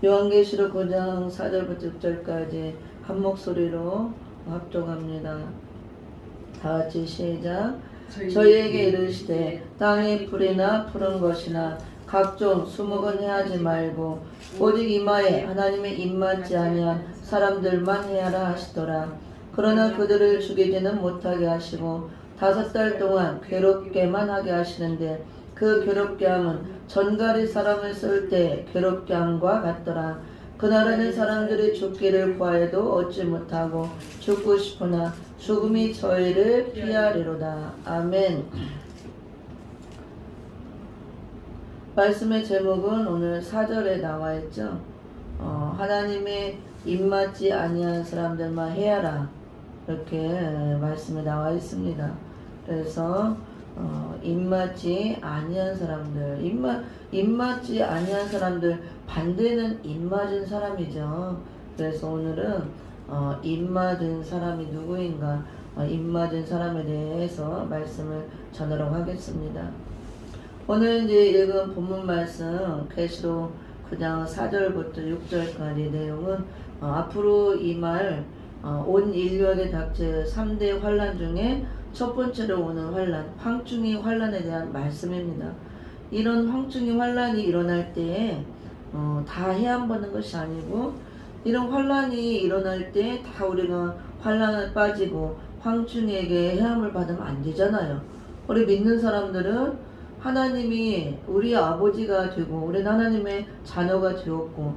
요한계시록 9장 4절부터 6절까지 한 목소리로 합독합니다. 다 같이 시작. 저희에게 이르시되 땅의 풀이나 푸른 것이나 각종 수목은 해하지 말고 오직 이마에 하나님의 입맞지 아니한 사람들만 해하라 하시더라. 그러나 그들을 죽이지는 못하게 하시고 5달 동안 괴롭게만 하게 하시는데 그 괴롭게 함은 전갈이 사람을 쓸 때 괴롭게 함과 같더라. 그날에는 사람들이 죽기를 구하여도 얻지 못하고 죽고 싶으나 죽음이 저희를 피하리로다. 아멘. 말씀의 제목은 오늘 4절에 나와 있죠. 하나님의 입맞지 아니한 사람들만 해야라, 이렇게 말씀에 나와 있습니다. 그래서 입맞지 아니한 사람들, 입맞지 아니한 사람들, 반대는 입맞은 사람이죠. 그래서 오늘은 입맞은 사람이 누구인가, 입맞은 사람에 대해서 말씀을 전하려고 하겠습니다. 오늘 이제 읽은 본문 말씀 계시록 9장 4절부터 6절까지 내용은 앞으로 임할 온 인류에게 닥칠 3대 환란 중에 첫 번째로 오는 환란, 황충의 환란에 대한 말씀입니다. 이런 황충의 환란이 일어날 때 다 해안받는 것이 아니고, 이런 환란이 일어날 때 다 우리가 환란을 빠지고 황충에게 해함을 받으면 안 되잖아요. 우리 믿는 사람들은 하나님이 우리 아버지가 되고 우리는 하나님의 자녀가 되었고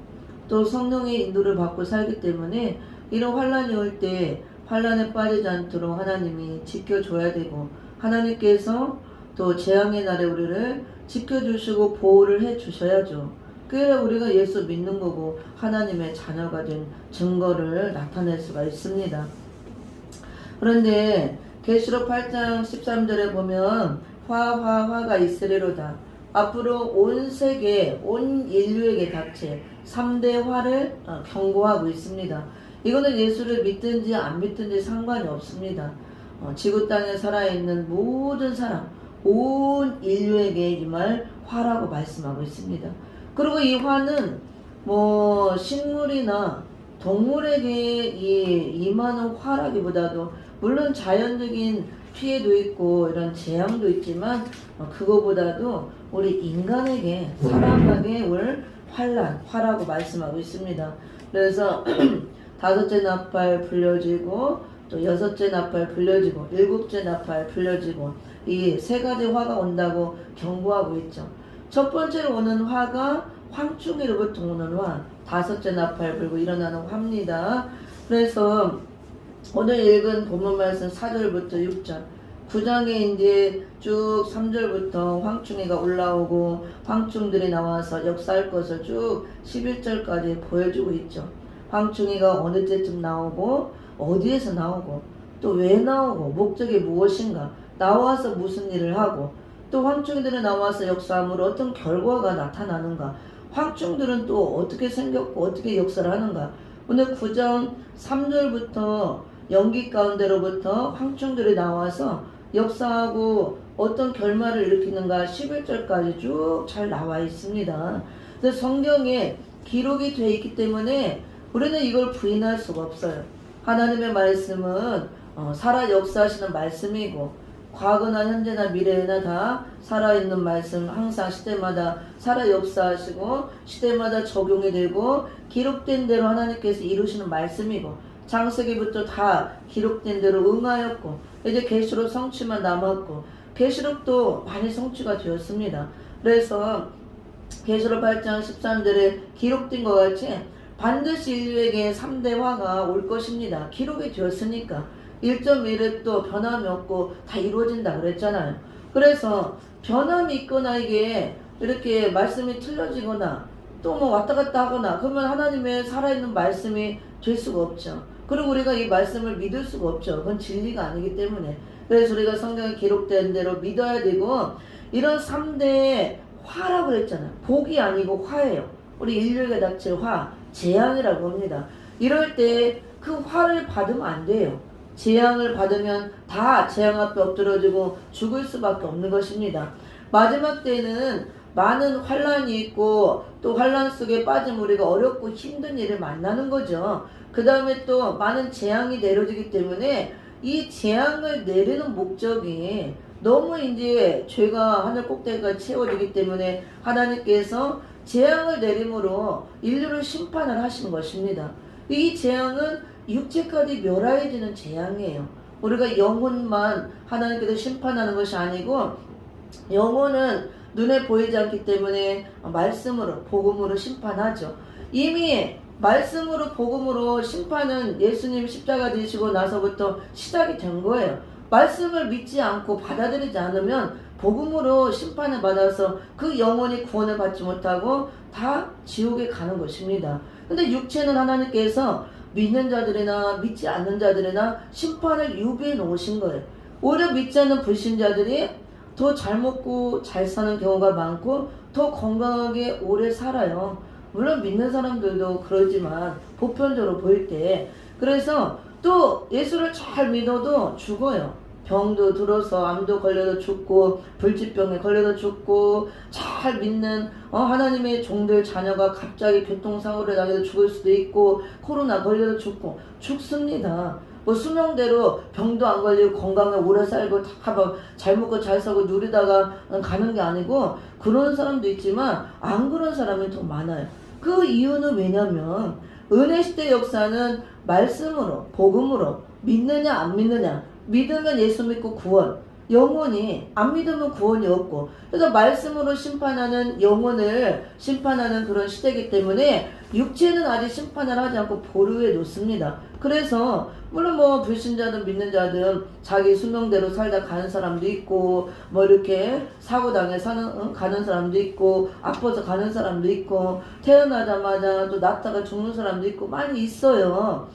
또 성령의 인도를 받고 살기 때문에 이런 환란이 올 때 환란에 빠지지 않도록 하나님이 지켜줘야 되고, 하나님께서 또 재앙의 날에 우리를 지켜주시고 보호를 해주셔야죠. 그래야 우리가 예수 믿는 거고 하나님의 자녀가 된 증거를 나타낼 수가 있습니다. 그런데 계시록 8장 13절에 보면 화가 있으리로다. 앞으로 온 세계, 온 인류에게 닥칠 3대 화를 경고하고 있습니다. 이거는 예수를 믿든지 안 믿든지 상관이 없습니다. 지구 땅에 살아있는 모든 사람, 온 인류에게 임할 화라고 말씀하고 있습니다. 그리고 이 화는 식물이나 동물에게 임하는 화라기보다도, 물론 자연적인 피해도 있고 이런 재앙도 있지만 그거보다도 우리 인간에게, 사람에게 올 화라고 말씀하고 있습니다. 그래서 5째 나팔 불려지고 또 6째 나팔 불려지고 7째 나팔 불려지고 이 3가지 화가 온다고 경고하고 있죠. 첫 번째로 오는 화가 황충으로부터 오는 화, 5째 나팔 불고 일어나는 화입니다. 그래서 오늘 읽은 본문 말씀 4절부터 6절, 9장에 이제 쭉 3절부터 황충이가 올라오고 황충들이 나와서 역사할 것을 쭉 11절까지 보여주고 있죠. 황충이가 어느 때쯤 나오고 어디에서 나오고 또 왜 나오고 목적이 무엇인가, 나와서 무슨 일을 하고 또 황충이들이 나와서 역사함으로 어떤 결과가 나타나는가, 황충들은 또 어떻게 생겼고 어떻게 역사를 하는가. 오늘 9장 3절부터 연기 가운데로부터 황충들이 나와서 역사하고 어떤 결말을 일으키는가 11절까지 쭉 잘 나와 있습니다. 그래서 성경에 기록이 되어 있기 때문에 우리는 이걸 부인할 수가 없어요. 하나님의 말씀은 살아 역사하시는 말씀이고, 과거나 현재나 미래나 다 살아있는 말씀, 항상 시대마다 살아 역사하시고 시대마다 적용이 되고 기록된 대로 하나님께서 이루시는 말씀이고, 창세기부터 다 기록된 대로 응하였고 이제 계시록 성취만 남았고 계시록도 많이 성취가 되었습니다. 그래서 계시록 8장 13절에 기록된 것 같이 반드시 인류에게 3대 화가 올 것입니다. 기록이 되었으니까 1.1획도 변함이 없고 다 이루어진다 그랬잖아요. 그래서 변함이 있거나 이게 이렇게 말씀이 틀려지거나 또 왔다 갔다 하거나 그러면 하나님의 살아있는 말씀이 될 수가 없죠. 그리고 우리가 이 말씀을 믿을 수가 없죠. 그건 진리가 아니기 때문에. 그래서 우리가 성경에 기록된 대로 믿어야 되고, 이런 3대 화라고 그랬잖아요. 복이 아니고 화예요. 우리 인류에게 닥칠 화, 재앙이라고 합니다. 이럴 때 그 화를 받으면 안 돼요. 재앙을 받으면 다 재앙 앞에 엎드러지고 죽을 수밖에 없는 것입니다. 마지막 때는 많은 환란이 있고 또 환란 속에 빠진 우리가 어렵고 힘든 일을 만나는 거죠. 그 다음에 또 많은 재앙이 내려지기 때문에 이 재앙을 내리는 목적이 너무 이제 죄가 하늘 꼭대기가 채워지기 때문에 하나님께서 재앙을 내림으로 인류를 심판을 하시는 것입니다. 이 재앙은 육체까지 멸하여지는 재앙이에요. 우리가 영혼만 하나님께서 심판하는 것이 아니고 영혼은 눈에 보이지 않기 때문에 말씀으로 복음으로 심판하죠. 이미 말씀으로 복음으로 심판은 예수님 십자가 지시고 나서부터 시작이 된 거예요. 말씀을 믿지 않고 받아들이지 않으면 복음으로 심판을 받아서 그 영혼이 구원을 받지 못하고 다 지옥에 가는 것입니다. 근데 육체는 하나님께서 믿는 자들이나 믿지 않는 자들이나 심판을 유비해 놓으신 거예요. 오히려 믿지 않는 불신자들이 더 잘 먹고 잘 사는 경우가 많고 더 건강하게 오래 살아요. 물론 믿는 사람들도 그러지만 보편적으로 보일 때. 그래서 또 예수를 잘 믿어도 죽어요. 병도 들어서 암도 걸려도 죽고 불치병에 걸려도 죽고 잘 믿는 하나님의 종들 자녀가 갑자기 교통사고를 나게 죽을 수도 있고 코로나 걸려도 죽고 죽습니다. 뭐 수명대로 병도 안 걸리고 건강에 오래 살고 다 잘 먹고 잘 살고 누리다가 가는 게 아니고 그런 사람도 있지만 안 그런 사람이 더 많아요. 그 이유는 왜냐면 은혜 시대 역사는 말씀으로 복음으로 믿느냐 안 믿느냐 믿으면 예수 믿고 구원 영혼이 안 믿으면 구원이 없고 그래서 말씀으로 심판하는 영혼을 심판하는 그런 시대이기 때문에 육체는 아직 심판을 하지 않고 보류해 놓습니다. 그래서 물론 뭐 불신자든 믿는 자든 자기 수명대로 살다 가는 사람도 있고 뭐 이렇게 사고당해 가는 사람도 있고 아파서 가는 사람도 있고 태어나자마자 또 낳다가 죽는 사람도 있고 많이 있어요.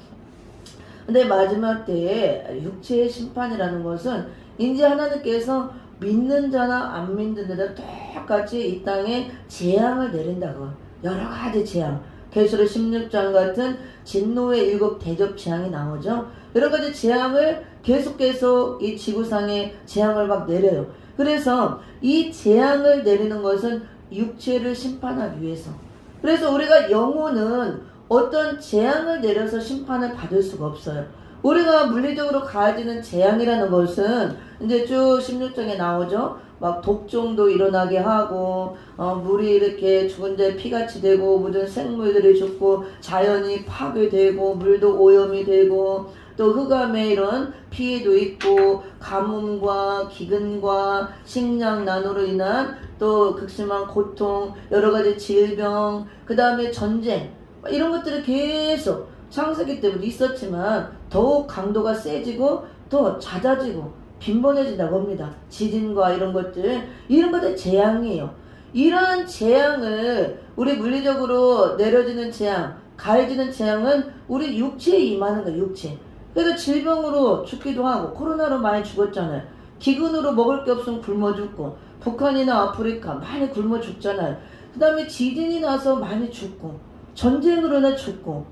근데 마지막 때에 육체의 심판이라는 것은 이제 하나님께서 믿는 자나 안 믿는 자나 똑같이 이 땅에 재앙을 내린다고. 여러 가지 재앙. 계시록 16장 같은 진노의 7 대접 재앙이 나오죠. 여러 가지 재앙을 계속 이 지구상에 재앙을 막 내려요. 그래서 이 재앙을 내리는 것은 육체를 심판하기 위해서. 그래서 우리가 영혼은 어떤 재앙을 내려서 심판을 받을 수가 없어요. 우리가 물리적으로 가해지는 재앙이라는 것은 이제 쭉 16장에 나오죠. 막 독종도 일어나게 하고 물이 이렇게 죽은 데 피같이 되고 모든 생물들이 죽고 자연이 파괴되고 물도 오염이 되고 또 흑암의 이런 피해도 있고 가뭄과 기근과 식량난으로 인한 또 극심한 고통 여러 가지 질병 그 다음에 전쟁 이런 것들이 계속 창세기 때부터 있었지만 더욱 강도가 세지고 더 잦아지고 빈번해진다고 합니다. 지진과 이런 것들 재앙이에요. 이러한 재앙을 우리 물리적으로 내려지는 재앙 가해지는 재앙은 우리 육체에 임하는 거예요. 육체. 그래서 질병으로 죽기도 하고 코로나로 많이 죽었잖아요. 기근으로 먹을 게 없으면 굶어 죽고 북한이나 아프리카 많이 굶어 죽잖아요. 그 다음에 지진이 나서 많이 죽고 전쟁으로나 죽고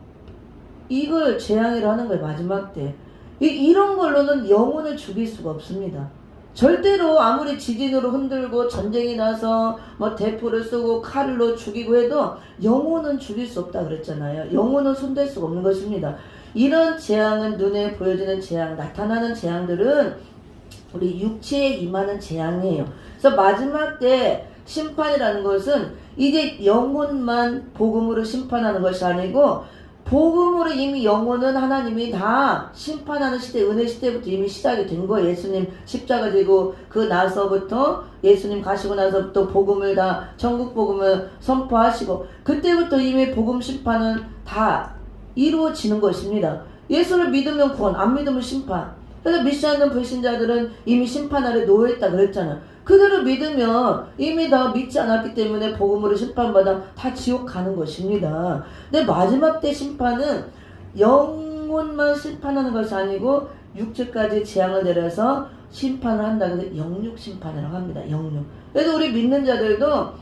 이걸 재앙이라 하는 거예요. 마지막 때. 이런 걸로는 영혼을 죽일 수가 없습니다. 절대로 아무리 지진으로 흔들고 전쟁이 나서 뭐 대포를 쏘고 칼로 죽이고 해도 영혼은 죽일 수 없다 그랬잖아요. 영혼은 손댈 수가 없는 것입니다. 이런 재앙은 눈에 보여지는 재앙, 나타나는 재앙들은 우리 육체에 임하는 재앙이에요. 그래서 마지막 때 심판이라는 것은 이제 영혼만 복음으로 심판하는 것이 아니고 복음으로 이미 영혼은 하나님이 다 심판하는 시대, 은혜 시대부터 이미 시작이 된 거예요. 예수님 십자가 지고 그 나서부터 예수님 가시고 나서부터 복음을 다 천국 복음을 선포하시고 그때부터 이미 복음 심판은 다 이루어지는 것입니다. 예수를 믿으면 구원, 안 믿으면 심판. 그래서 믿지 않는 불신자들은 이미 심판 아래 놓여있다 그랬잖아요. 그대로 믿으면 이미 다 믿지 않았기 때문에 복음으로 심판받아 다 지옥 가는 것입니다. 근데 마지막 때 심판은 영혼만 심판하는 것이 아니고 육체까지 재앙을 내려서 심판을 한다. 그래서 영육 심판이라고 합니다. 영육. 그래서 우리 믿는 자들도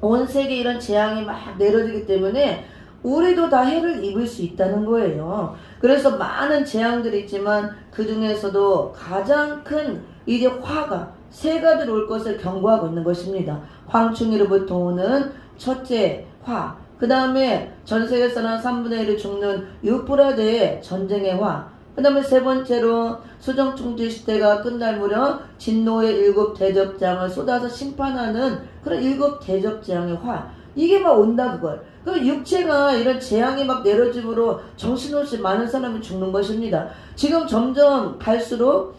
온 세계에 이런 재앙이 막 내려지기 때문에 우리도 다 해를 입을 수 있다는 거예요. 그래서 많은 재앙들이 있지만 그 중에서도 가장 큰 이제 화가 새가 들어올 것을 경고하고 있는 것입니다. 황충이로부터 오는 첫째 화, 그 다음에 전세계에서는 3분의 1이 죽는 유프라데의 전쟁의 화, 그 다음에 세 번째로 수정충지 시대가 끝날 무렵 진노의 7 대접장을 쏟아서 심판하는 그런 7 대접장의 화, 이게 막 온다 그걸. 그 육체가 이런 재앙이 막 내려짐으로 정신없이 많은 사람이 죽는 것입니다. 지금 점점 갈수록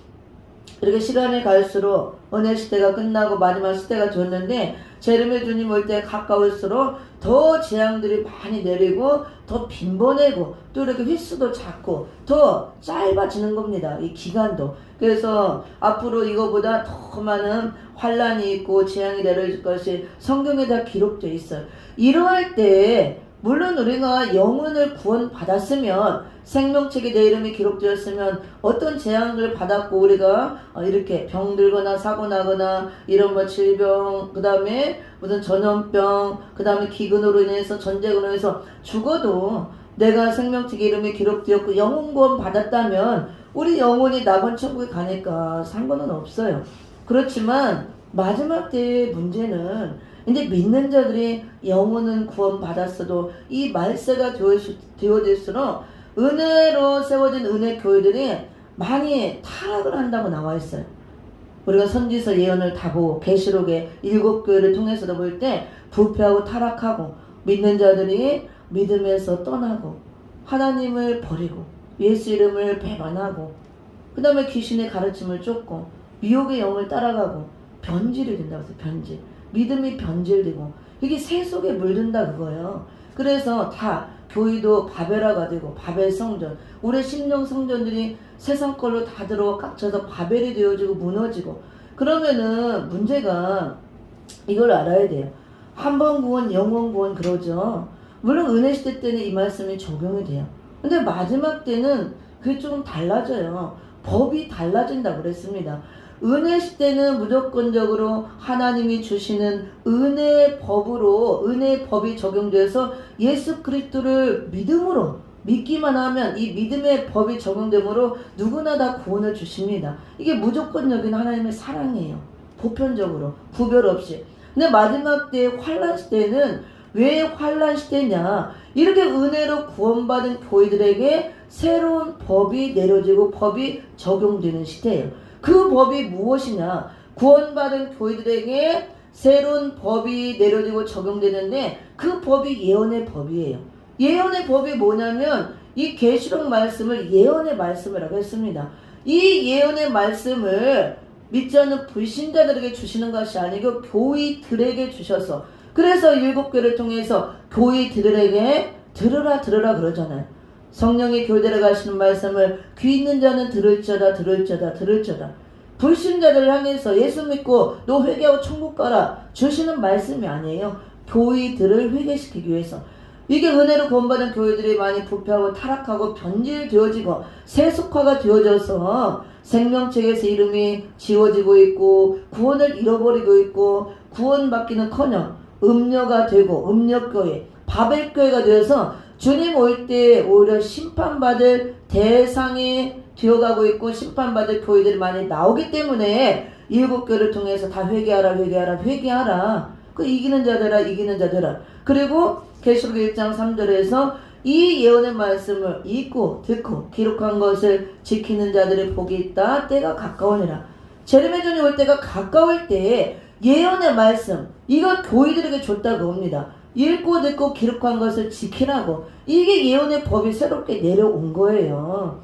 이렇게 시간이 갈수록 은혜 시대가 끝나고 마지막 시대가 되었는데 제르메 주님 올 때 가까울수록 더 재앙들이 많이 내리고 더 빈번해고 또 이렇게 횟수도 작고 더 짧아지는 겁니다. 이 기간도. 그래서 앞으로 이거보다 더 많은 환란이 있고 재앙이 내려질 것이 성경에 다 기록되어 있어요. 이러할 때 물론 우리가 영혼을 구원받았으면 생명책에 내 이름이 기록되었으면 어떤 재앙을 받았고 우리가 이렇게 병들거나 사고나거나 이런 뭐 질병, 그 다음에 무슨 전염병, 그 다음에 기근으로 인해서 전쟁으로 인해서 죽어도 내가 생명책에 이름이 기록되었고 영혼 구원 받았다면 우리 영혼이 낙원 천국에 가니까 상관은 없어요. 그렇지만 마지막 때의 문제는 이제 믿는 자들이 영혼은 구원받았어도 이 말세가 되어질수록 은혜로 세워진 은혜 교회들이 많이 타락을 한다고 나와 있어요. 우리가 선지서 예언을 다 보고 계시록의 7 교회를 통해서도 볼 때 부패하고 타락하고 믿는 자들이 믿음에서 떠나고 하나님을 버리고 예수 이름을 배반하고 그 다음에 귀신의 가르침을 쫓고 미혹의 영을 따라가고 변질이 된다고 해서 변질. 믿음이 변질되고 이게 새 속에 물든다 그거예요. 그래서 다 교회도 바벨화가 되고 바벨 성전, 우리 심령 성전들이 세상 걸로 다 들어 깍져서 바벨이 되어지고 무너지고 그러면은 문제가 이걸 알아야 돼요. 한 번 구원, 영원 구원 그러죠. 물론 은혜 시대 때는 이 말씀이 적용이 돼요. 근데 마지막 때는 그게 조금 달라져요. 법이 달라진다고 그랬습니다. 은혜 시대는 무조건적으로 하나님이 주시는 은혜의 법으로 은혜의 법이 적용돼서 예수 그리스도를 믿음으로 믿기만 하면 이 믿음의 법이 적용되므로 누구나 다 구원을 주십니다. 이게 무조건적인 하나님의 사랑이에요. 보편적으로 구별 없이. 근데 마지막 때의 환란 시대는 왜 환란 시대냐? 이렇게 은혜로 구원받은 교회들에게 새로운 법이 내려지고 법이 적용되는 시대예요. 그 법이 무엇이냐? 구원받은 교회들에게 새로운 법이 내려지고 적용되는데 그 법이 예언의 법이에요. 예언의 법이 뭐냐면 이 계시록 말씀을 예언의 말씀이라고 했습니다. 이 예언의 말씀을 믿지 않는 불신자들에게 주시는 것이 아니고 교회들에게 주셔서 그래서 7 교회를 통해서 교회들에게 들으라 그러잖아요. 성령이 교회들에 가시는 말씀을 귀 있는 자는 들을지어다. 불신자들을 향해서 예수 믿고 너 회개하고 천국 가라 주시는 말씀이 아니에요. 교회들을 회개시키기 위해서. 이게 은혜로 구원받은 교회들이 많이 부패하고 타락하고 변질되어지고 세속화가 되어져서 생명책에서 이름이 지워지고 있고 구원을 잃어버리고 있고 구원받기는커녕 음녀가 되고 음녀교회, 바벨교회가 되어서 주님 올 때 오히려 심판받을 대상이 되어가고 있고 심판받을 교회들이 많이 나오기 때문에 7 교회를 통해서 다 회개하라. 그 이기는 자들아. 그리고 계시록 1장 3절에서 이 예언의 말씀을 읽고 듣고 기록한 것을 지키는 자들의 복이 있다. 때가 가까우니라. 제르메 전이 올 때가 가까울 때에 예언의 말씀 이거 교회들에게 줬다고 봅니다. 읽고 듣고 기록한 것을 지키라고. 이게 예언의 법이 새롭게 내려온 거예요.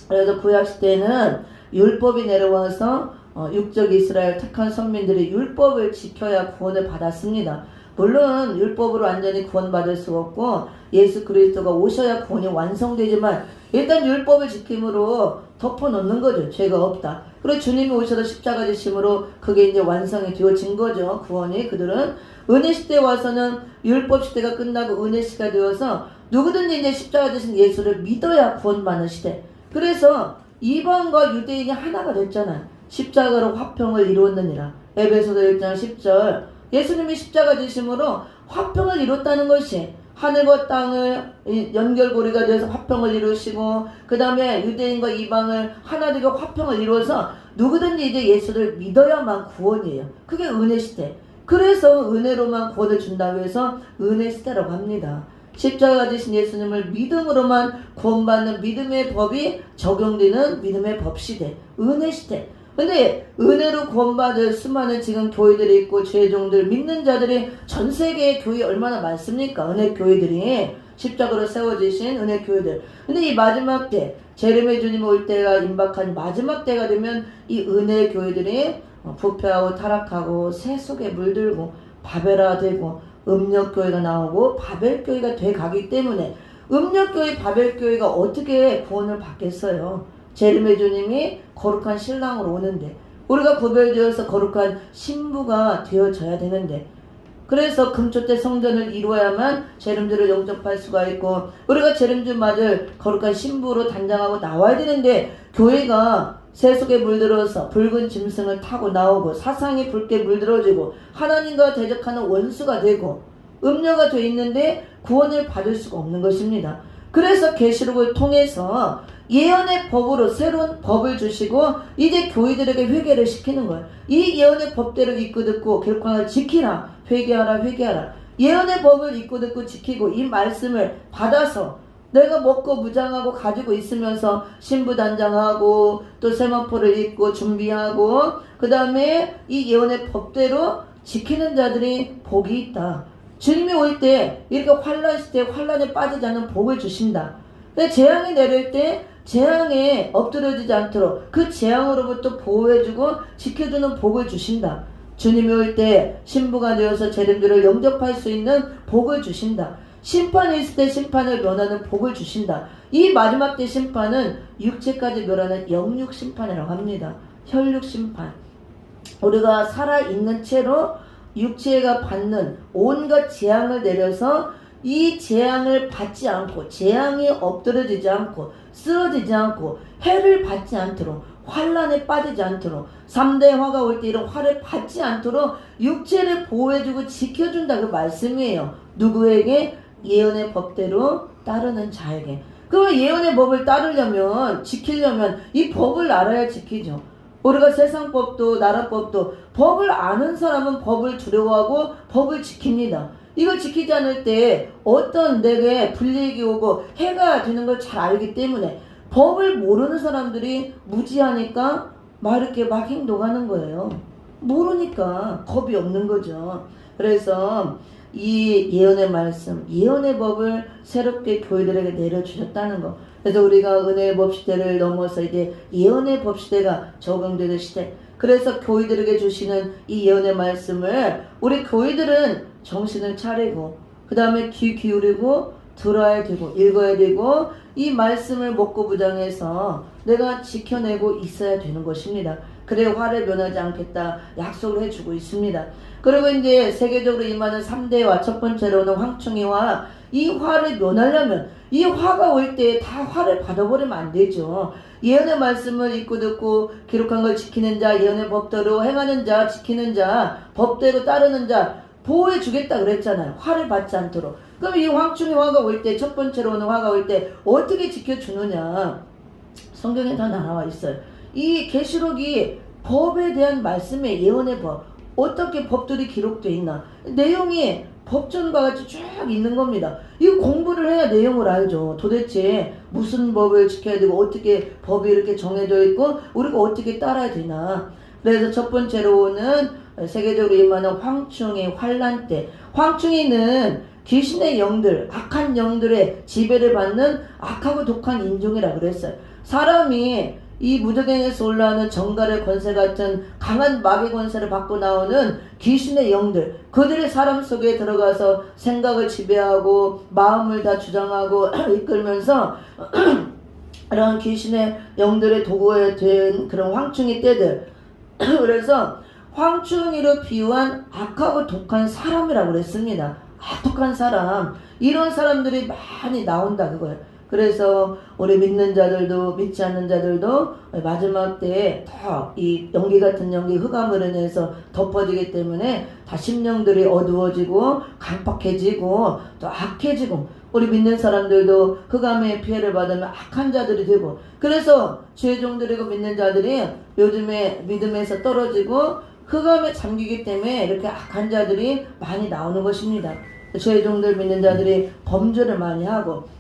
그래서 구약시대에는 율법이 내려와서 육적 이스라엘 택한 선민들이 율법을 지켜야 구원을 받았습니다. 물론 율법으로 완전히 구원받을 수가 없고 예수 그리스도가 오셔야 구원이 완성되지만 일단 율법을 지킴으로 덮어놓는 거죠. 죄가 없다. 그리고 주님이 오셔서 십자가 지심으로 그게 이제 완성이 되어진 거죠. 구원이. 그들은 은혜 시대에 와서는 율법 시대가 끝나고 은혜 시대가 되어서 누구든지 이제 십자가 지신 예수를 믿어야 구원받는 시대. 그래서 이방과 유대인이 하나가 됐잖아요. 십자가로 화평을 이루었느니라. 에베소서 1장 10절. 예수님이 십자가 지심으로 화평을 이뤘다는 것이 하늘과 땅을 연결고리가 되어서 화평을 이루시고, 그 다음에 유대인과 이방을 하나 되게 화평을 이루어서 누구든지 이제 예수를 믿어야만 구원이에요. 그게 은혜 시대. 그래서 은혜로만 구원을 준다고 해서 은혜 시대라고 합니다. 십자가 지신 예수님을 믿음으로만 구원받는 믿음의 법이 적용되는 믿음의 법 시대, 은혜 시대. 근데 은혜로 구원받을 수많은 지금 교회들이 있고 죄종들 믿는 자들이 전 세계에 교회 얼마나 많습니까? 은혜 교회들이 십자가로 세워지신 은혜 교회들. 근데 이 마지막 때 재림의 주님 올 때가 임박한 마지막 때가 되면 이 은혜 교회들이 부패하고 타락하고 새 속에 물들고 바벨화되고 음력교회가 나오고 바벨교회가 돼 가기 때문에, 음력교회 바벨교회가 어떻게 구원을 받겠어요? 재림의 주님이 거룩한 신랑으로 오는데, 우리가 구별되어서 거룩한 신부가 되어져야 되는데, 그래서 금초 때 성전을 이루어야만 재림주를 영접할 수가 있고, 우리가 재림주 맞을 거룩한 신부로 단장하고 나와야 되는데, 교회가 새 속에 물들어서 붉은 짐승을 타고 나오고 사상이 붉게 물들어지고 하나님과 대적하는 원수가 되고 음녀가 돼 있는데 구원을 받을 수가 없는 것입니다. 그래서 계시록을 통해서 예언의 법으로 새로운 법을 주시고 이제 교회들에게 회개를 시키는 거예요. 이 예언의 법대로 읽고 듣고 기록하는 지키라. 회개하라 회개하라. 예언의 법을 읽고 듣고 지키고 이 말씀을 받아서 내가 먹고 무장하고 가지고 있으면서 신부단장하고 또 세마포를 입고 준비하고 그 다음에 이 예언의 법대로 지키는 자들이 복이 있다. 주님이 올 때 이렇게 환란 시대에 환란에 빠지지 않는 복을 주신다. 근데 재앙이 내릴 때 재앙에 엎드려지지 않도록 그 재앙으로부터 보호해주고 지켜주는 복을 주신다. 주님이 올 때 신부가 되어서 재림주를 영접할 수 있는 복을 주신다. 심판이 있을 때 심판을 면하는 복을 주신다. 이 마지막 때 심판은 육체까지 멸하는 영육 심판이라고 합니다. 혈육 심판. 우리가 살아있는 채로 육체가 받는 온갖 재앙을 내려서 이 재앙을 받지 않고 재앙이 엎드러지지 않고 쓰러지지 않고 해를 받지 않도록 환란에 빠지지 않도록 3대 화가 올 때 이런 화를 받지 않도록 육체를 보호해주고 지켜준다 그 말씀이에요. 누구에게? 예언의 법대로 따르는 자에게. 그 예언의 법을 따르려면 지키려면 이 법을 알아야 지키죠. 우리가 세상 법도 나라 법도 법을 아는 사람은 법을 두려워하고 법을 지킵니다. 이걸 지키지 않을 때 어떤 내게 불이익이 오고 해가 되는 걸 잘 알기 때문에 법을 모르는 사람들이 무지하니까 이렇게 막 행동하는 거예요. 모르니까 겁이 없는 거죠. 그래서 이 예언의 말씀, 예언의 법을 새롭게 교회들에게 내려주셨다는 거. 그래서 우리가 은혜의 법 시대를 넘어서 이제 예언의 법 시대가 적용되는 시대. 그래서 교회들에게 주시는 이 예언의 말씀을 우리 교회들은 정신을 차리고 그 다음에 귀 기울이고 들어야 되고 읽어야 되고 이 말씀을 먹고 부장해서 내가 지켜내고 있어야 되는 것입니다. 그래 화를 면하지 않겠다 약속을 해주고 있습니다. 그리고 이제 세계적으로 임하는 3대와 첫 번째로는 황충이와 이 화를 면하려면 이 화가 올 때 다 화를 받아버리면 안 되죠. 예언의 말씀을 읽고 듣고 기록한 걸 지키는 자, 예언의 법대로 행하는 자, 지키는 자, 법대로 따르는 자 보호해 주겠다 그랬잖아요. 화를 받지 않도록. 그럼 이 황충의 화가 올 때, 첫 번째로 오는 화가 올 때 어떻게 지켜주느냐. 성경에 다 나와 있어요. 이 계시록이 법에 대한 말씀의 예언의 법, 어떻게 법들이 기록되어 있나, 내용이 법전과 같이 쭉 있는 겁니다. 이거 공부를 해야 내용을 알죠. 도대체 무슨 법을 지켜야 되고 어떻게 법이 이렇게 정해져 있고 우리가 어떻게 따라야 되나. 그래서 첫 번째로 오는 세계적으로 임하는 황충의 환란 때, 황충이는 귀신의 영들, 악한 영들의 지배를 받는 악하고 독한 인종이라 그랬어요. 사람이 이 무적행에서 올라오는 정갈의 권세 같은 강한 마귀 권세를 받고 나오는 귀신의 영들, 그들의 사람 속에 들어가서 생각을 지배하고 마음을 다 주장하고 이끌면서 그런 귀신의 영들의 도구에 된 그런 황충이 때들. 그래서 황충이로 비유한 악하고 독한 사람이라고 그랬습니다. 악독한 사람, 이런 사람들이 많이 나온다 그거예요. 그래서 우리 믿는 자들도 믿지 않는 자들도 마지막 때에 더 이 연기 같은 연기 흑암으로 인해서 덮어지기 때문에 다 심령들이 어두워지고 강팍해지고 또 악해지고 우리 믿는 사람들도 흑암의 피해를 받으면 악한 자들이 되고 그래서 주의 종들이고 믿는 자들이 요즘에 믿음에서 떨어지고 흑암에 잠기기 때문에 이렇게 악한 자들이 많이 나오는 것입니다. 주의 종들 믿는 자들이 범죄를 많이 하고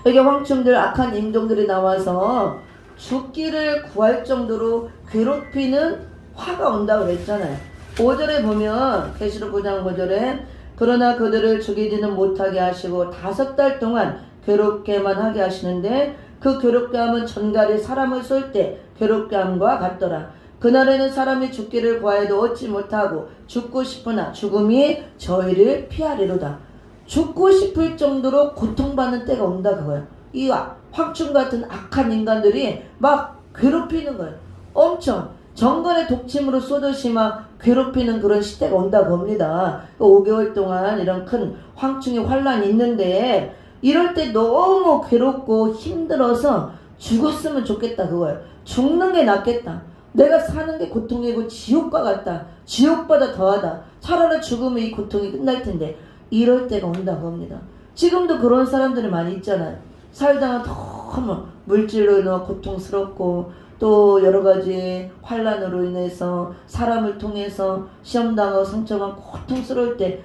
이게 황충들 악한 임종들이 나와서 죽기를 구할 정도로 괴롭히는 화가 온다고 그랬잖아요. 5절에 보면 계시록 9장 5절에 그러나 그들을 죽이지는 못하게 하시고 5달 동안 괴롭게만 하게 하시는데 그 괴롭게 함은 전갈이 사람을 쏠 때 괴롭게 함과 같더라. 그날에는 사람이 죽기를 구하여도 얻지 못하고 죽고 싶으나 죽음이 저희를 피하리로다. 죽고 싶을 정도로 고통받는 때가 온다 그거야. 이 황충 같은 악한 인간들이 막 괴롭히는 거예요. 엄청 정갈의 독침으로 쏘듯이 막 괴롭히는 그런 시대가 온다 겁니다. 5개월 동안 이런 큰 황충의 환란이 있는데 이럴 때 너무 괴롭고 힘들어서 죽었으면 좋겠다 그거예요. 죽는 게 낫겠다. 내가 사는 게 고통이고 지옥과 같다. 지옥보다 더하다. 차라리 죽으면 이 고통이 끝날 텐데 이럴 때가 온다 겁니다. 지금도 그런 사람들이 많이 있잖아요. 살다가 너무 물질로 인해 고통스럽고 또 여러가지 환란으로 인해서 사람을 통해서 시험당하고 상처받고 고통스러울 때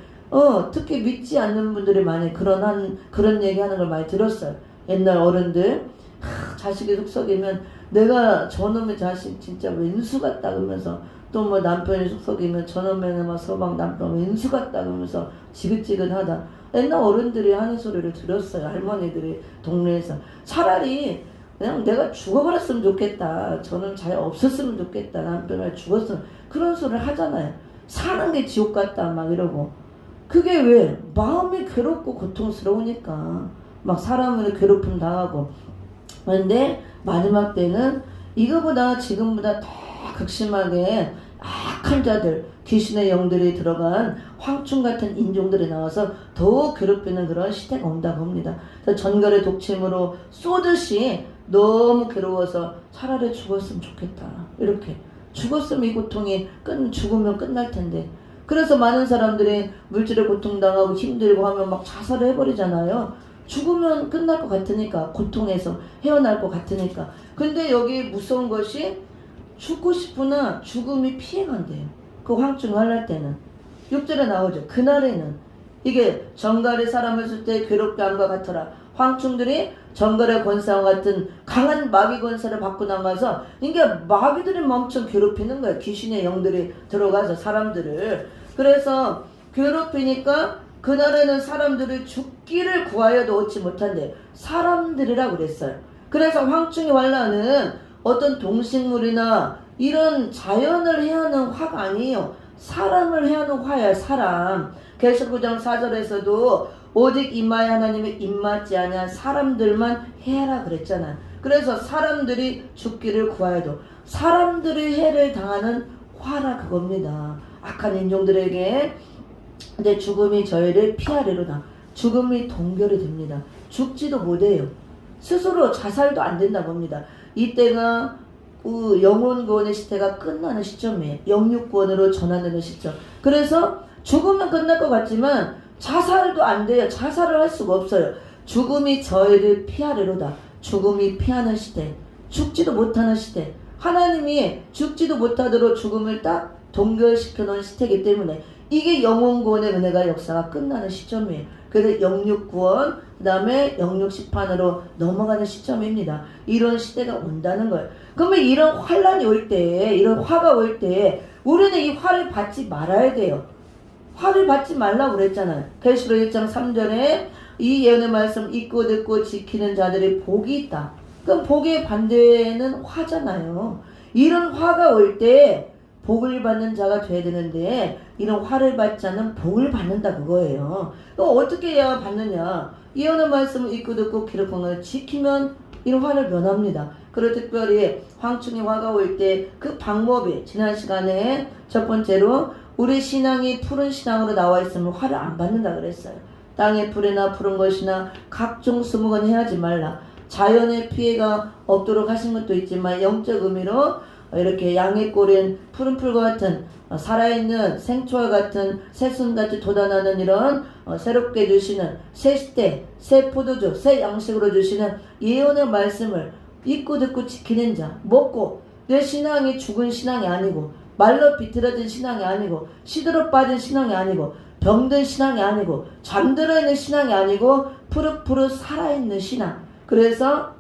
특히 믿지 않는 분들이 많이 그런 얘기하는 걸 많이 들었어요. 옛날 어른들 자식이 속썩이면 내가 저놈의 자식 진짜 왼수 같다 그러면서 또 뭐 남편이 속썩이면 저놈의 막 서방 남편 왼수 같다 그러면서 지긋지긋하다. 옛날 어른들이 하는 소리를 들었어요. 할머니들이 동네에서. 차라리 그냥 내가 죽어버렸으면 좋겠다. 저는 잘 없었으면 좋겠다. 남편이 죽었으면. 그런 소리를 하잖아요. 사는 게 지옥 같다 막 이러고. 그게 왜? 마음이 괴롭고 고통스러우니까 막 사람을 괴롭힘 당하고. 그런데 마지막 때는 이거보다 지금보다 더 극심하게 악한 자들, 귀신의 영들이 들어간 황충 같은 인종들이 나와서 더욱 괴롭히는 그런 시대가 온다고 합니다. 전갈의 독침으로 쏘듯이 너무 괴로워서 차라리 죽었으면 좋겠다. 이렇게 죽었으면 이 고통이 죽으면 끝날 텐데. 그래서 많은 사람들이 물질의 고통당하고 힘들고 하면 막 자살을 해버리잖아요. 죽으면 끝날 것 같으니까, 고통에서 헤어날 것 같으니까. 근데 여기 무서운 것이 죽고 싶으나 죽음이 피해간대요. 그 황충 환란 때는. 6절에 나오죠. 그날에는 이게 전갈이 사람을 쓸 때 괴롭게 함과 같더라. 황충들이 전갈의 권세와 같은 강한 마귀 권세를 받고 나가서 이게 마귀들이 엄청 괴롭히는 거예요. 귀신의 영들이 들어가서 사람들을. 그래서 괴롭히니까 그날에는 사람들을 죽기를 구하여도 얻지 못한대. 사람들이라고 그랬어요. 그래서 황충의 환란은 어떤 동식물이나 이런 자연을 해하는 화가 아니에요. 사람을 해하는 화야. 사람. 계시록 9장 4절에서도 오직 임하에 하나님의 입맞지 아니한 사람들만 해라 그랬잖아. 그래서 사람들이 죽기를 구하여도 사람들이 해를 당하는 화라 그겁니다. 악한 인종들에게. 근데 죽음이 저희를 피하리로다. 죽음이 동결이 됩니다. 죽지도 못해요. 스스로 자살도 안 된다고 합니다. 이때가 영혼구원의 시대가 끝나는 시점이에요. 영육구원으로 전환되는 시점. 그래서 죽으면 끝날 것 같지만 자살도 안 돼요. 자살을 할 수가 없어요. 죽음이 저희를 피하리로다. 죽음이 피하는 시대. 죽지도 못하는 시대. 하나님이 죽지도 못하도록 죽음을 딱 동결시켜 놓은 시대이기 때문에 이게 영혼구원의 은혜가 역사가 끝나는 시점이에요. 그래서 영육구원, 그 다음에 영육시판으로 넘어가는 시점입니다. 이런 시대가 온다는 거예요. 그러면 이런 환란이 올 때, 이런 화가 올 때 우리는 이 화를 받지 말아야 돼요. 화를 받지 말라고 그랬잖아요. 계시록 1장 3절에 이 예언의 말씀 읽고 듣고 지키는 자들이 복이 있다. 그럼 복의 반대는 화잖아요. 이런 화가 올 때 복을 받는 자가 돼야 되는데 이런 화를 받지 않는 복을 받는다 그거예요. 그럼 어떻게 해야 받느냐? 예언의 말씀을 읽고 듣고 기록한 걸 지키면 이런 화를 면합니다. 그리고 특별히 황충의 화가 올 때 그 방법이 지난 시간에 첫 번째로 우리 신앙이 푸른 신앙으로 나와 있으면 화를 안 받는다 그랬어요. 땅의 풀이나 푸른 것이나 각종 수목은 해하지 말라. 자연의 피해가 없도록 하신 것도 있지만 영적 의미로 이렇게 양의 꼴인 푸른 풀과 같은 살아있는 생초와 같은 새순같이 돋아나는 이런 새롭게 주시는 새 시대, 새 포도주, 새 양식으로 주시는 예언의 말씀을 읽고 듣고 지키는 자, 먹고 내 신앙이 죽은 신앙이 아니고 말로 비틀어진 신앙이 아니고 시들어 빠진 신앙이 아니고 병든 신앙이 아니고 잠들어 있는 신앙이 아니고 푸릇푸릇 살아있는 신앙. 그래서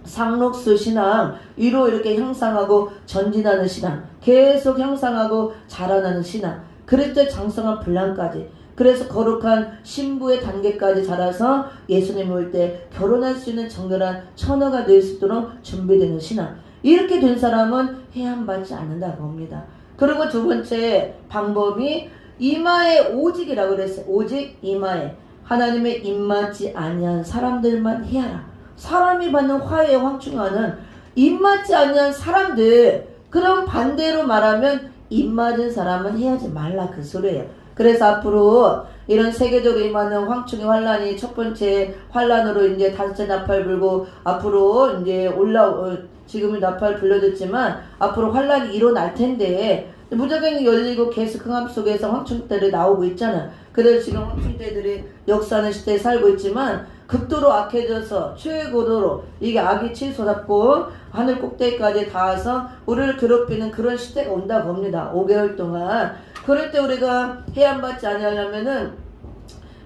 상록수 신앙 위로 이렇게 향상하고 전진하는 신앙, 계속 향상하고 자라나는 신앙, 그리스도의 장성한 분량까지, 그래서 거룩한 신부의 단계까지 자라서 예수님 올 때 결혼할 수 있는 정결한 처녀가 될 수 있도록 준비되는 신앙. 이렇게 된 사람은 해함받지 않는다고 합니다. 그리고 두 번째 방법이 이마에 오직이라고 그랬어요. 오직 이마에 하나님의 입맞지 아니한 사람들만 해하라. 사람이 받는 화해의 황충하는 입맞지 아니한 사람들, 그럼 반대로 말하면 입맞은 사람은 해하지 말라 그 소리예요. 그래서 앞으로 이런 세계적으로 임하는 황충의 환란이 첫 번째 환란으로 이제 다섯째 나팔 불고 앞으로 이제 지금은 나팔 불려졌지만 앞으로 환란이 일어날 텐데 무적행이 열리고 계속 흥함 속에서 황충때들이 나오고 있잖아. 그래서 지금 황충때들이 역사하는 시대에 살고 있지만 극도로 악해져서 최고도로 이게 악이 치솟았고 하늘 꼭대기까지 닿아서 우리를 괴롭히는 그런 시대가 온다고 합니다. 5개월 동안. 그럴 때 우리가 해함받지 아니하려면은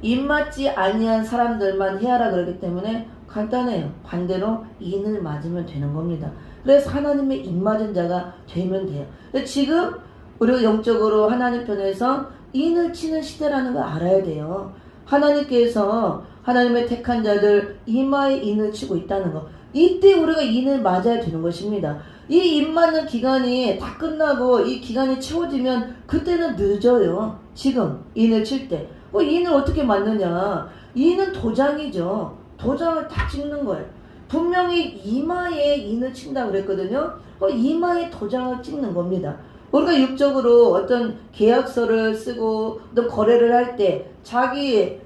입맞지 아니한 사람들만 해하라 그러기 때문에 간단해요. 반대로 인을 맞으면 되는 겁니다. 그래서 하나님의 입맞은 자가 되면 돼요. 근데 지금 우리가 영적으로 하나님 편에서 인을 치는 시대라는 걸 알아야 돼요. 하나님께서 하나님의 택한 자들 이마에 인을 치고 있다는 거. 이때 우리가 인을 맞아야 되는 것입니다. 이 인 맞는 기간이 다 끝나고 이 기간이 채워지면 그때는 늦어요. 지금 인을 칠 때. 인을 어떻게 맞느냐. 인은 도장이죠. 도장을 다 찍는 거예요. 분명히 이마에 인을 친다고 그랬거든요. 이마에 도장을 찍는 겁니다. 우리가 육적으로 어떤 계약서를 쓰고 또 거래를 할 때 자기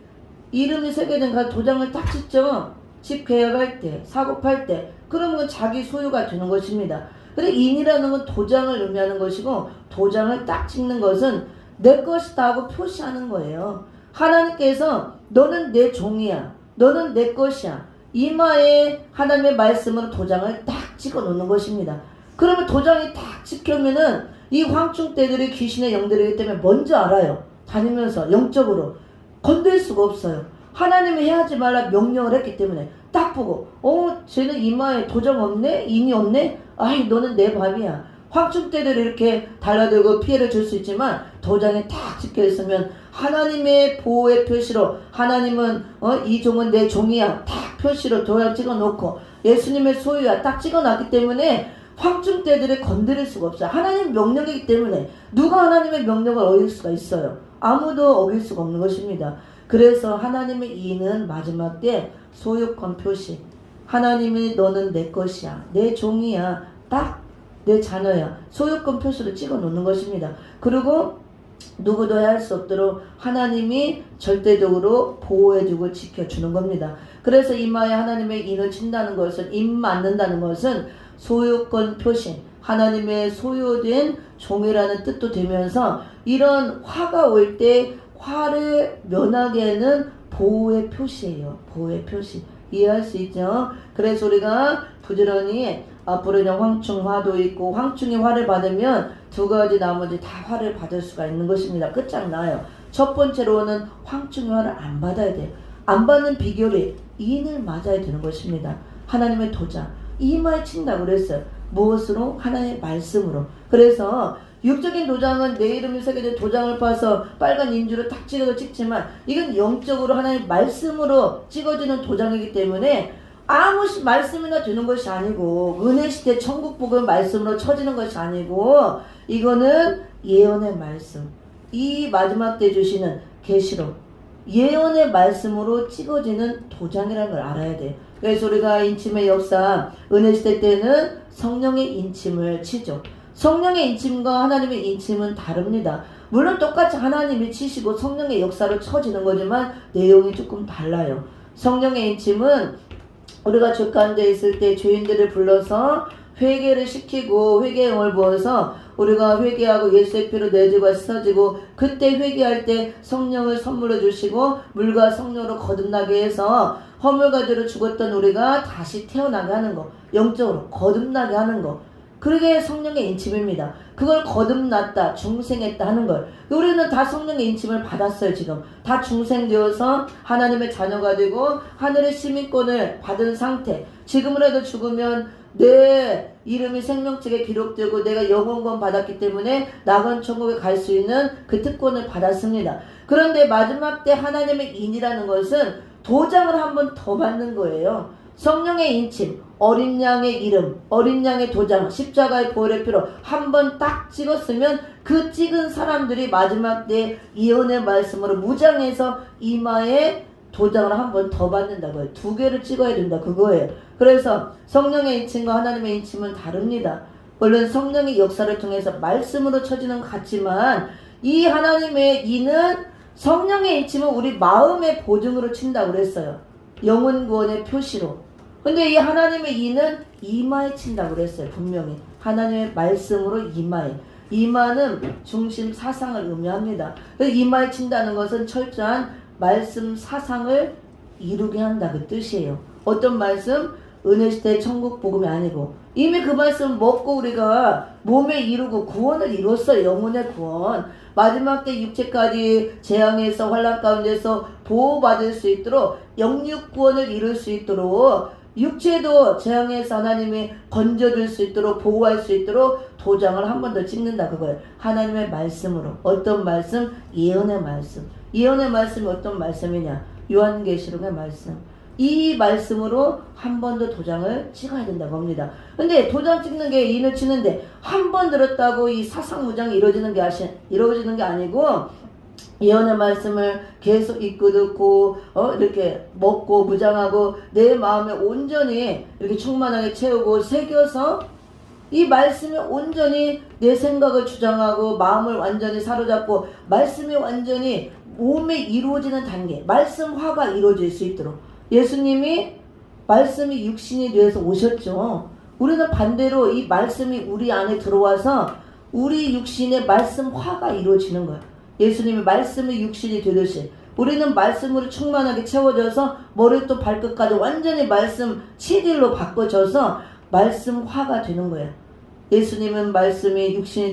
이름이 새겨진 도장을 딱 찍죠. 집 계약할 때, 사고 팔 때. 그러면 자기 소유가 되는 것입니다. 근데 인이라는 건 도장을 의미하는 것이고 도장을 딱 찍는 것은 내 것이다 하고 표시하는 거예요. 하나님께서 너는 내 종이야. 너는 내 것이야. 이마에 하나님의 말씀으로 도장을 딱 찍어 놓는 것입니다. 그러면 도장이 딱 찍히면은 이 황충때들이 귀신의 영들이기 때문에 먼저 알아요. 다니면서 영적으로 건들 수가 없어요. 하나님이 해하지 말라 명령을 했기 때문에 딱 보고 쟤는 이마에 도장 없네? 인이 없네? 아이 너는 내 밥이야. 황충때들이 이렇게 달라들고 피해를 줄 수 있지만 도장에 딱 찍혀 있으면 하나님의 보호의 표시로 하나님은 이 종은 내 종이야 딱 표시로 도장 찍어 놓고 예수님의 소유야 딱 찍어 놨기 때문에 황충때들을 건드릴 수가 없어요. 하나님 명령이기 때문에 누가 하나님의 명령을 어길 수가 있어요. 아무도 어길 수가 없는 것입니다. 그래서 하나님의 이는 마지막 때 소유권 표시. 하나님이 너는 내 것이야. 내 종이야. 딱 내 자녀야. 소유권 표시를 찍어 놓는 것입니다. 그리고 누구도 할 수 없도록 하나님이 절대적으로 보호해주고 지켜주는 겁니다. 그래서 이마에 하나님의 인을 친다는 것은 입 맞는다는 것은 소유권 표시, 하나님의 소유된 종이라는 뜻도 되면서 이런 화가 올 때 화를 면하게 하는 보호의 표시예요. 보호의 표시. 이해할 수 있죠? 그래서 우리가 부지런히 앞으로 황충화도 있고 황충의 화를 받으면 두 가지 나머지 다 화를 받을 수가 있는 것입니다. 끝장나요. 첫 번째로는 황충의 화를 안 받아야 돼요. 안 받는 비결이 인을 맞아야 되는 것입니다. 하나님의 도장. 이마에 친다고 그랬어요. 무엇으로? 하나님의 말씀으로. 그래서 육적인 도장은 내 이름이 새겨진 도장을 파서 빨간 인주로 딱 찍어서 찍지만 이건 영적으로 하나님의 말씀으로 찍어지는 도장이기 때문에 아무 말씀이나 되는 것이 아니고 은혜 시대 천국 복음 말씀으로 쳐지는 것이 아니고 이거는 예언의 말씀. 이 마지막 때 주시는 계시록 예언의 말씀으로 찍어지는 도장이라는 걸 알아야 돼요. 그래서 우리가 인침의 역사 은혜 시대 때는 성령의 인침을 치죠. 성령의 인침과 하나님의 인침은 다릅니다. 물론 똑같이 하나님이 치시고 성령의 역사로 쳐지는 거지만 내용이 조금 달라요. 성령의 인침은 우리가 죄 가운데 있을 때 죄인들을 불러서 회개를 시키고 회개의 영을 부어서 우리가 회개하고 예수의 피로 내 죄가 씻어지고 그때 회개할 때 성령을 선물로 주시고 물과 성령으로 거듭나게 해서 허물가지로 죽었던 우리가 다시 태어나게 하는 거, 영적으로 거듭나게 하는 거, 그게 성령의 인침입니다. 그걸 거듭났다, 중생했다 하는 걸. 우리는 다 성령의 인침을 받았어요. 지금 다 중생되어서 하나님의 자녀가 되고 하늘의 시민권을 받은 상태. 지금이라도 죽으면 내 이름이 생명책에 기록되고 내가 영원권 받았기 때문에 낙원 천국에 갈 수 있는 그 특권을 받았습니다. 그런데 마지막 때 하나님의 인이라는 것은 도장을 한 번 더 받는 거예요. 성령의 인침, 어린 양의 이름, 어린 양의 도장, 십자가의 보혈의 피로 한 번 딱 찍었으면 그 찍은 사람들이 마지막 때 예언의 말씀으로 무장해서 이마에 도장을 한 번 더 받는다고요. 2개를 찍어야 된다 그거예요. 그래서 성령의 인침과 하나님의 인침은 다릅니다. 물론 성령의 역사를 통해서 말씀으로 쳐지는 것 같지만 이 하나님의 인은 성령의 인침은 우리 마음의 보증으로 친다고 그랬어요. 영혼 구원의 표시로. 근데 이 하나님의 인은 이마에 친다고 그랬어요. 분명히 하나님의 말씀으로 이마에. 이마는 중심 사상을 의미합니다. 이마에 친다는 것은 철저한 말씀 사상을 이루게 한다 그 뜻이에요. 어떤 말씀? 은혜시대 천국 복음이 아니고 이미 그 말씀 먹고 우리가 몸에 이루고 구원을 이뤘어요. 영혼의 구원. 마지막 때 육체까지 재앙에서 환난 가운데서 보호받을 수 있도록 영육 구원을 이룰 수 있도록 육체도 재앙에서 하나님이 건져줄 수 있도록 보호할 수 있도록 도장을 한 번 더 찍는다 그거예요. 하나님의 말씀으로. 어떤 말씀? 예언의 말씀. 예언의 말씀이 어떤 말씀이냐? 요한계시록의 말씀. 이 말씀으로 한 번 더 도장을 찍어야 된다고 합니다. 근데 도장 찍는 게 인을 치는데 한 번 들었다고 이 사상무장이 이루어지는 게 아니고 예언의 말씀을 계속 읽고 듣고 이렇게 먹고 무장하고 내 마음에 온전히 이렇게 충만하게 채우고 새겨서 이 말씀이 온전히 내 생각을 주장하고 마음을 완전히 사로잡고 말씀이 완전히 몸에 이루어지는 단계, 말씀화가 이루어질 수 있도록 예수님이 말씀이 육신이 되어서 오셨죠. 우리는 반대로 이 말씀이 우리 안에 들어와서 우리 육신의 말씀화가 이루어지는 거예요. 예수님이 말씀이 육신이 되듯이 우리는 말씀으로 충만하게 채워져서 머리부터 발끝까지 완전히 말씀 체질로 바꿔져서 말씀화가 되는 거예요. 예수님은 말씀이 육신이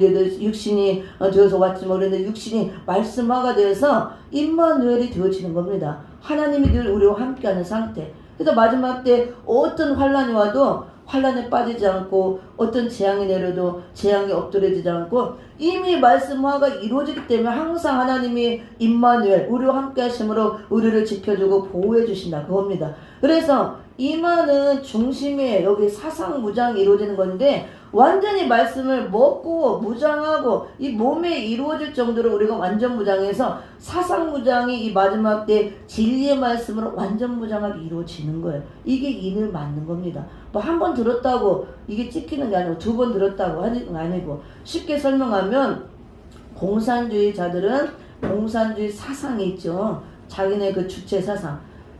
되어서 왔지만 우리는 육신이 말씀화가 되어서 임마누엘이 되어지는 겁니다. 하나님이 늘 우리와 함께하는 상태. 그래서 마지막 때 어떤 환란이 와도 환란에 빠지지 않고 어떤 재앙이 내려도 재앙이 엎드려지지 않고 이미 말씀화가 이루어지기 때문에 항상 하나님이 임마누엘 우리와 함께 하심으로 우리를 지켜주고 보호해 주신다 그겁니다. 그래서 이마는 중심에 여기 사상무장이 이루어지는 건데 완전히 말씀을 먹고 무장하고 이 몸에 이루어질 정도로 우리가 완전 무장해서 사상무장이 이 마지막 때 진리의 말씀으로 완전 무장하게 이루어지는 거예요. 이게 인을 맞는 겁니다. 뭐 한 번 들었다고 이게 찍히는 게 아니고 2번 들었다고 하는 게 아니고 쉽게 설명하면 공산주의자들은 공산주의 사상이 있죠. 자기네 그 주체 사상.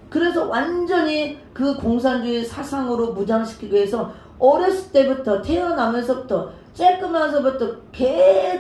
그래서 완전히 그 공산주의 사상으로 무장시키기 위해서 어렸을 때부터 태어나면서부터 쬐끄면서부터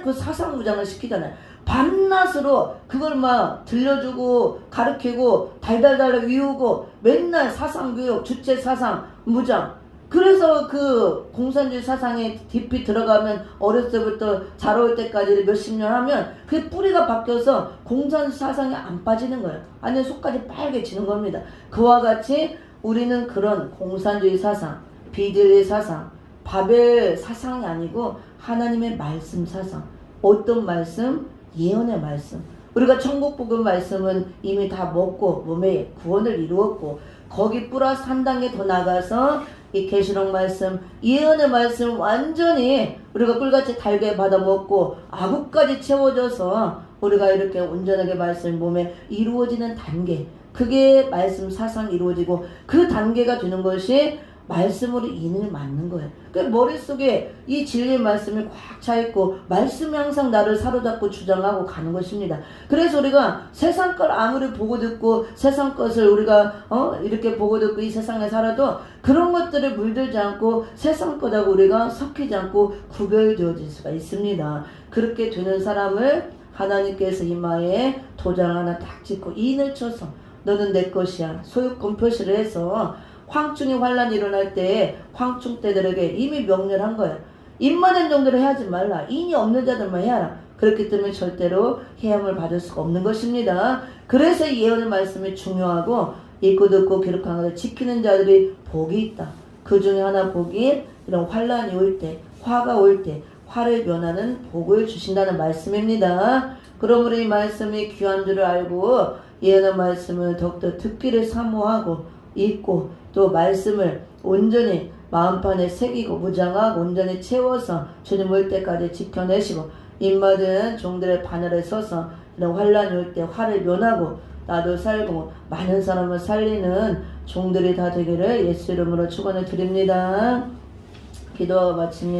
그 사상 무장을 시키잖아요. 밤낮으로 그걸 막 들려주고 가르치고 달달달 위우고 맨날 사상교육 주체 사상 무장. 그래서 그 공산주의 사상에 깊이 들어가면 어렸을 때부터 자라올 때까지 몇십 년 하면 그 뿌리가 바뀌어서 공산주의 사상이 안 빠지는 거예요. 아니 속까지 빨개지는 겁니다. 그와 같이 우리는 그런 공산주의 사상, 비딜의 사상, 바벨 사상이 아니고 하나님의 말씀 사상. 어떤 말씀? 예언의 말씀. 우리가 천국복음 말씀은 이미 다 먹고 몸에 구원을 이루었고 거기 플러스 한 단계 더 나가서 이 계시록 말씀, 예언의 말씀 완전히 우리가 꿀같이 달게 받아먹고 아구까지 채워져서 우리가 이렇게 온전하게 말씀 몸에 이루어지는 단계, 그게 말씀 사상이 이루어지고 그 단계가 되는 것이 말씀으로 인을 맞는 거예요. 그 머릿속에 이 진리의 말씀이 꽉 차 있고 말씀이 항상 나를 사로잡고 주장하고 가는 것입니다. 그래서 우리가 세상 걸 아무리 보고 듣고 세상 것을 우리가 이렇게 보고 듣고 이 세상에 살아도 그런 것들을 물들지 않고 세상 것하고 우리가 섞이지 않고 구별되어질 수가 있습니다. 그렇게 되는 사람을 하나님께서 이마에 도장 하나 딱 찍고 인을 쳐서 너는 내 것이야 소유권 표시를 해서 황충이 환란이 일어날 때 황충 때들에게 이미 명령한 거예요. 인만한 정도로 해하지 말라. 인이 없는 자들만 해야라. 그렇기 때문에 절대로 해함을 받을 수가 없는 것입니다. 그래서 이 예언의 말씀이 중요하고 읽고 듣고 기록한 것을 지키는 자들이 복이 있다. 그 중에 하나 복이 이런 환란이 올 때, 화가 올 때 화를 면하는 복을 주신다는 말씀입니다. 그러므로 이 말씀이 귀한 줄을 알고 예언의 말씀을 더욱더 듣기를 사모하고 읽고 또 말씀을 온전히 마음판에 새기고 무장하고 온전히 채워서 주님 올 때까지 지켜내시고 입맞은 종들의 바늘에 서서 이런 환란이 올 때 화를 면하고 나도 살고 많은 사람을 살리는 종들이 다 되기를 예수 이름으로 축원을 드립니다. 기도 마칩니다.